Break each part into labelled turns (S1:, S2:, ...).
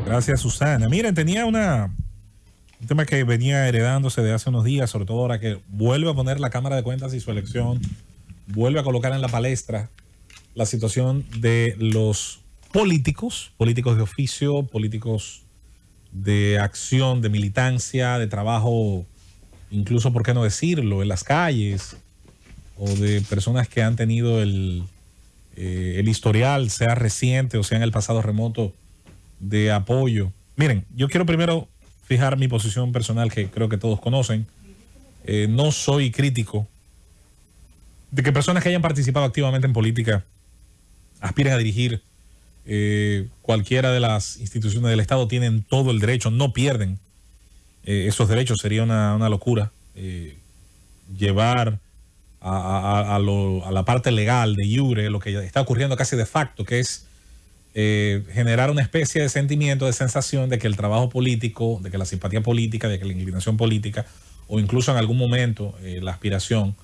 S1: Gracias, Susana. Miren, tenía un tema que venía heredándose de hace unos días, sobre todo ahora que vuelve a poner la Cámara de Cuentas y su elección, vuelve a colocar en la palestra la situación de los políticos de oficio, políticos de acción, de militancia, de trabajo, incluso, ¿por qué no decirlo?, en las calles, o de personas que han tenido el historial, sea reciente o sea en el pasado remoto, de apoyo. Miren, yo quiero primero fijar mi posición personal, que creo que todos conocen. No soy crítico de que personas que hayan participado activamente en política aspiren a dirigir cualquiera de las instituciones del Estado. Tienen todo el derecho, no pierden esos derechos. Sería una locura llevar a la parte legal de iure lo que está ocurriendo casi de facto, que es generar una especie de sentimiento, de sensación de que el trabajo político, de que la simpatía política, de que la inclinación política, o incluso en algún momento la aspiración,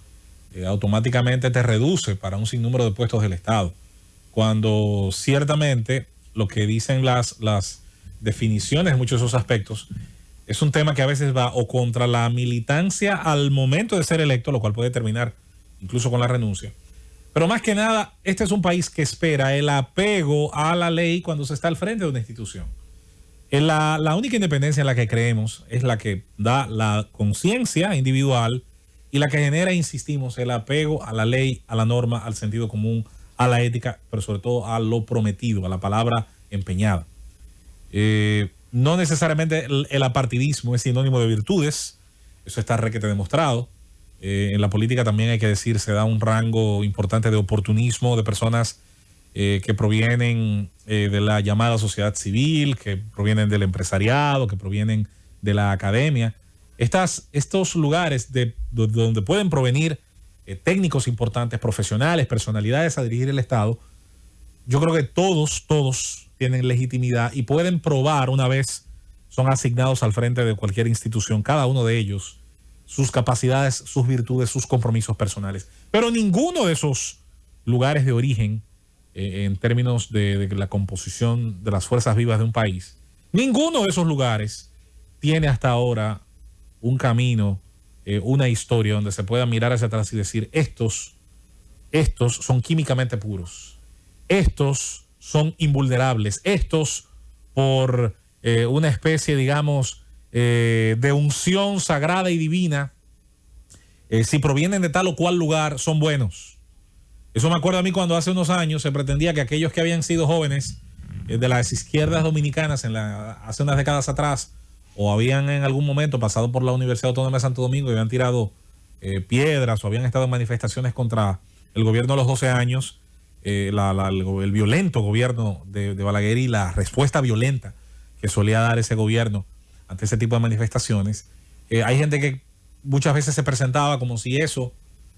S1: automáticamente te reduce para un sinnúmero de puestos del Estado. Cuando ciertamente lo que dicen las definiciones en muchos de esos aspectos es un tema que a veces va o contra la militancia al momento de ser electo, lo cual puede terminar incluso con la renuncia. Pero más que nada, este es un país que espera el apego a la ley cuando se está al frente de una institución. La única independencia en la que creemos es la que da la conciencia individual y la que genera, insistimos, el apego a la ley, a la norma, al sentido común, a la ética, pero sobre todo a lo prometido, a la palabra empeñada. No necesariamente el apartidismo es sinónimo de virtudes, eso está requete demostrado. En la política también hay que decir, se da un rango importante de oportunismo de personas que provienen de la llamada sociedad civil, que provienen del empresariado, que provienen de la academia. Estos lugares donde pueden provenir técnicos importantes, profesionales, personalidades a dirigir el Estado, yo creo que todos tienen legitimidad y pueden probar una vez son asignados al frente de cualquier institución, cada uno de ellos, sus capacidades, sus virtudes, sus compromisos personales. Pero ninguno de esos lugares de origen, en términos de la composición de las fuerzas vivas de un país, ninguno de esos lugares tiene hasta ahora un camino, una historia donde se pueda mirar hacia atrás y decir, estos son químicamente puros, estos son invulnerables, estos por una especie, digamos, de unción sagrada y divina, si provienen de tal o cual lugar, son buenos. Eso me acuerdo a mí cuando hace unos años se pretendía que aquellos que habían sido jóvenes de las izquierdas dominicanas hace unas décadas atrás, o habían en algún momento pasado por la Universidad Autónoma de Santo Domingo y habían tirado piedras o habían estado en manifestaciones contra el gobierno de los 12 años, el violento gobierno de Balaguer y la respuesta violenta que solía dar ese gobierno ante ese tipo de manifestaciones. Hay gente que muchas veces se presentaba como si eso,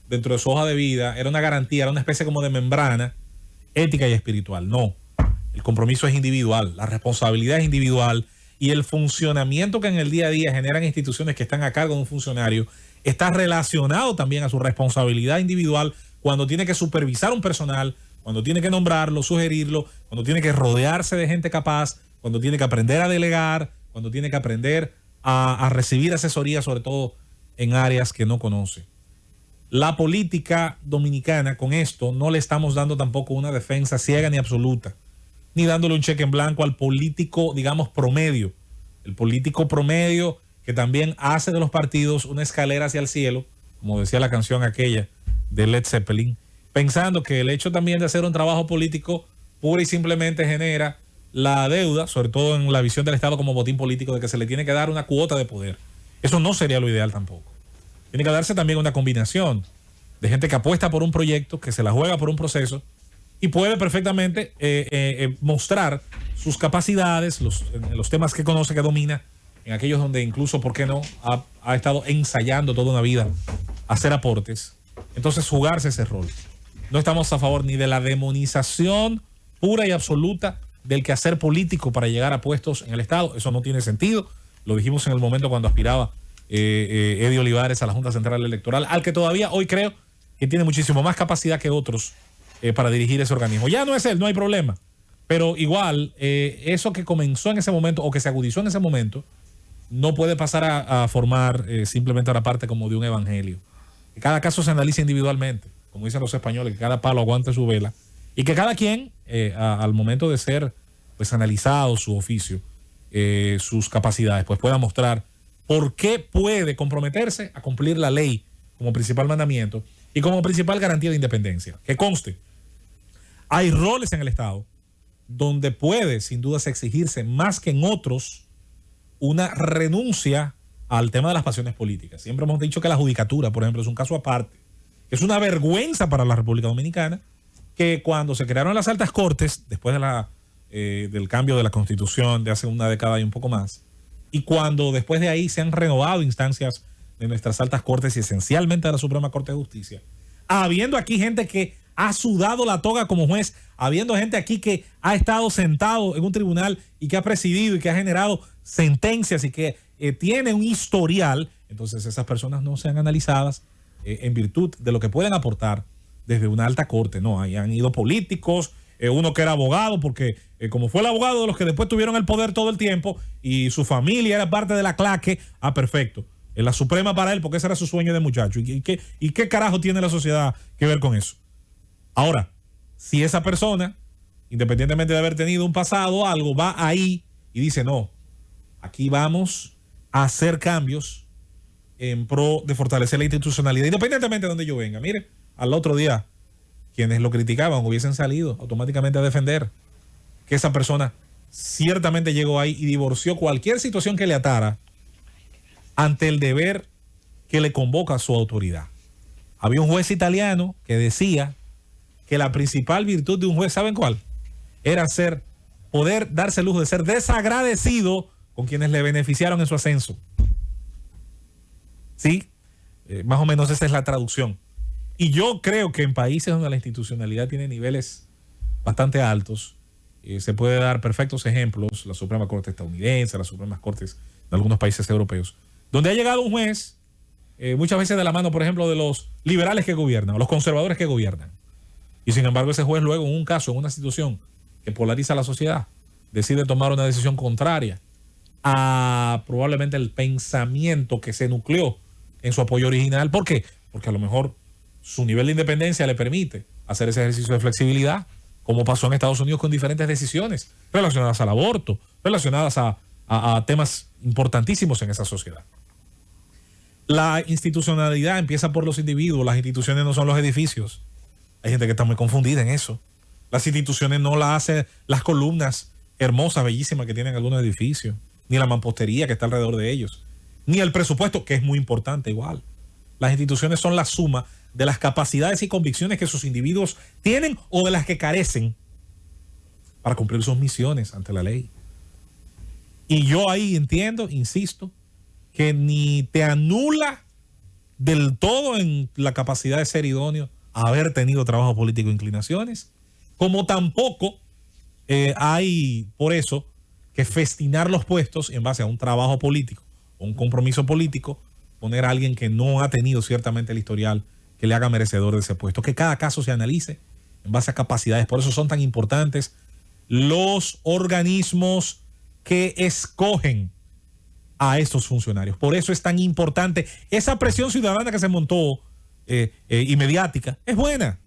S1: dentro de su hoja de vida, era una garantía, era una especie como de membrana ética y espiritual. No, el compromiso es individual, la responsabilidad es individual y el funcionamiento que en el día a día generan instituciones que están a cargo de un funcionario está relacionado también a su responsabilidad individual cuando tiene que supervisar un personal, cuando tiene que nombrarlo, sugerirlo, cuando tiene que rodearse de gente capaz, cuando tiene que aprender a delegar, cuando tiene que aprender a recibir asesoría, sobre todo en áreas que no conoce. La política dominicana, con esto, no le estamos dando tampoco una defensa ciega ni absoluta, ni dándole un cheque en blanco al político, digamos, promedio. El político promedio que también hace de los partidos una escalera hacia el cielo, como decía la canción aquella de Led Zeppelin, pensando que el hecho también de hacer un trabajo político pura y simplemente genera la deuda, sobre todo en la visión del Estado como botín político, de que se le tiene que dar una cuota de poder. Eso no sería lo ideal tampoco. Tiene que darse también una combinación de gente que apuesta por un proyecto, que se la juega por un proceso y puede perfectamente mostrar sus capacidades, los temas que conoce, que domina, en aquellos donde incluso, ¿por qué no?, ha estado ensayando toda una vida hacer aportes. Entonces, jugarse ese rol. No estamos a favor ni de la demonización pura y absoluta del quehacer político para llegar a puestos en el Estado. Eso no tiene sentido. Lo dijimos en el momento cuando aspiraba Eddie Olivares a la Junta Central Electoral, al que todavía hoy creo que tiene muchísimo más capacidad que otros para dirigir ese organismo. Ya no es él, no hay problema. Pero igual, eso que comenzó en ese momento o que se agudizó en ese momento, no puede pasar a formar simplemente una parte como de un evangelio. Que cada caso se analice individualmente, como dicen los españoles, que cada palo aguante su vela y que cada quien, al momento de ser pues analizado su oficio, sus capacidades, pues pueda mostrar por qué puede comprometerse a cumplir la ley como principal mandamiento y como principal garantía de independencia. Que conste, hay roles en el Estado donde puede sin dudas exigirse más que en otros una renuncia al tema de las pasiones políticas. Siempre hemos dicho que la judicatura, por ejemplo, es un caso aparte. Es una vergüenza para la República Dominicana que cuando se crearon las altas cortes, después de del cambio de la Constitución de hace una década y un poco más, y cuando después de ahí se han renovado instancias de nuestras altas cortes y esencialmente de la Suprema Corte de Justicia, habiendo aquí gente que ha sudado la toga como juez, habiendo gente aquí que ha estado sentado en un tribunal y que ha presidido y que ha generado sentencias y que tiene un historial, entonces esas personas no sean analizadas en virtud de lo que pueden aportar desde una alta corte. No, ahí han ido políticos, uno que era abogado, porque como fue el abogado de los que después tuvieron el poder todo el tiempo y su familia era parte de la claque, perfecto. En la Suprema para él, porque ese era su sueño de muchacho. ¿Y qué carajo tiene la sociedad que ver con eso? Ahora, si esa persona, independientemente de haber tenido un pasado o algo, va ahí y dice, no, aquí vamos a hacer cambios en pro de fortalecer la institucionalidad, independientemente de donde yo venga. Mire, al otro día, quienes lo criticaban hubiesen salido automáticamente a defender que esa persona ciertamente llegó ahí y divorció cualquier situación que le atara ante el deber que le convoca a su autoridad. Había un juez italiano que decía que la principal virtud de un juez, ¿saben cuál? Era poder darse el lujo de ser desagradecido con quienes le beneficiaron en su ascenso. ¿Sí? Más o menos esa es la traducción. Y yo creo que en países donde la institucionalidad tiene niveles bastante altos, se puede dar perfectos ejemplos, la Suprema Corte estadounidense, las Supremas Cortes de algunos países europeos, donde ha llegado un juez, muchas veces de la mano, por ejemplo, de los liberales que gobiernan, o los conservadores que gobiernan. Y sin embargo, ese juez luego, en un caso, en una situación que polariza a la sociedad, decide tomar una decisión contraria a probablemente el pensamiento que se nucleó en su apoyo original. ¿Por qué? Porque a lo mejor su nivel de independencia le permite hacer ese ejercicio de flexibilidad, como pasó en Estados Unidos con diferentes decisiones relacionadas al aborto, relacionadas a temas importantísimos en esa sociedad. La institucionalidad empieza por los individuos, las instituciones no son los edificios. Hay gente que está muy confundida en eso. Las instituciones no las hacen las columnas hermosas, bellísimas que tienen algunos edificios, ni la mampostería que está alrededor de ellos, ni el presupuesto, que es muy importante igual. Las instituciones son la suma de las capacidades y convicciones que sus individuos tienen o de las que carecen para cumplir sus misiones ante la ley. Y yo ahí entiendo, insisto, que ni te anula del todo en la capacidad de ser idóneo haber tenido trabajo político e inclinaciones, como tampoco hay por eso que festinar los puestos en base a un trabajo político o un compromiso político, poner a alguien que no ha tenido ciertamente el historial que le haga merecedor de ese puesto. Que cada caso se analice en base a capacidades. Por eso son tan importantes los organismos que escogen a estos funcionarios. Por eso es tan importante esa presión ciudadana que se montó y mediática. Es buena,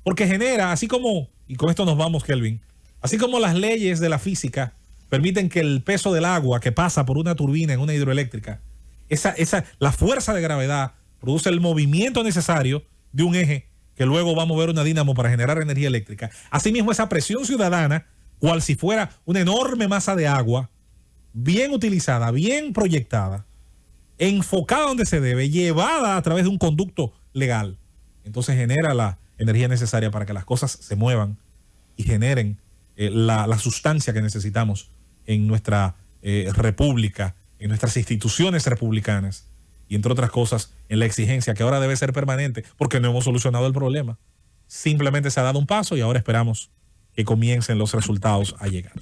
S1: porque genera, así como, y con esto nos vamos, Kelvin, así como las leyes de la física permiten que el peso del agua que pasa por una turbina en una hidroeléctrica, la fuerza de gravedad produce el movimiento necesario de un eje que luego va a mover una dínamo para generar energía eléctrica. Asimismo, esa presión ciudadana, cual si fuera una enorme masa de agua, bien utilizada, bien proyectada, enfocada donde se debe, llevada a través de un conducto legal, entonces genera la energía necesaria para que las cosas se muevan y generen la sustancia que necesitamos en nuestra república, en nuestras instituciones republicanas y entre otras cosas en la exigencia que ahora debe ser permanente porque no hemos solucionado el problema. Simplemente se ha dado un paso y ahora esperamos que comiencen los resultados a llegar.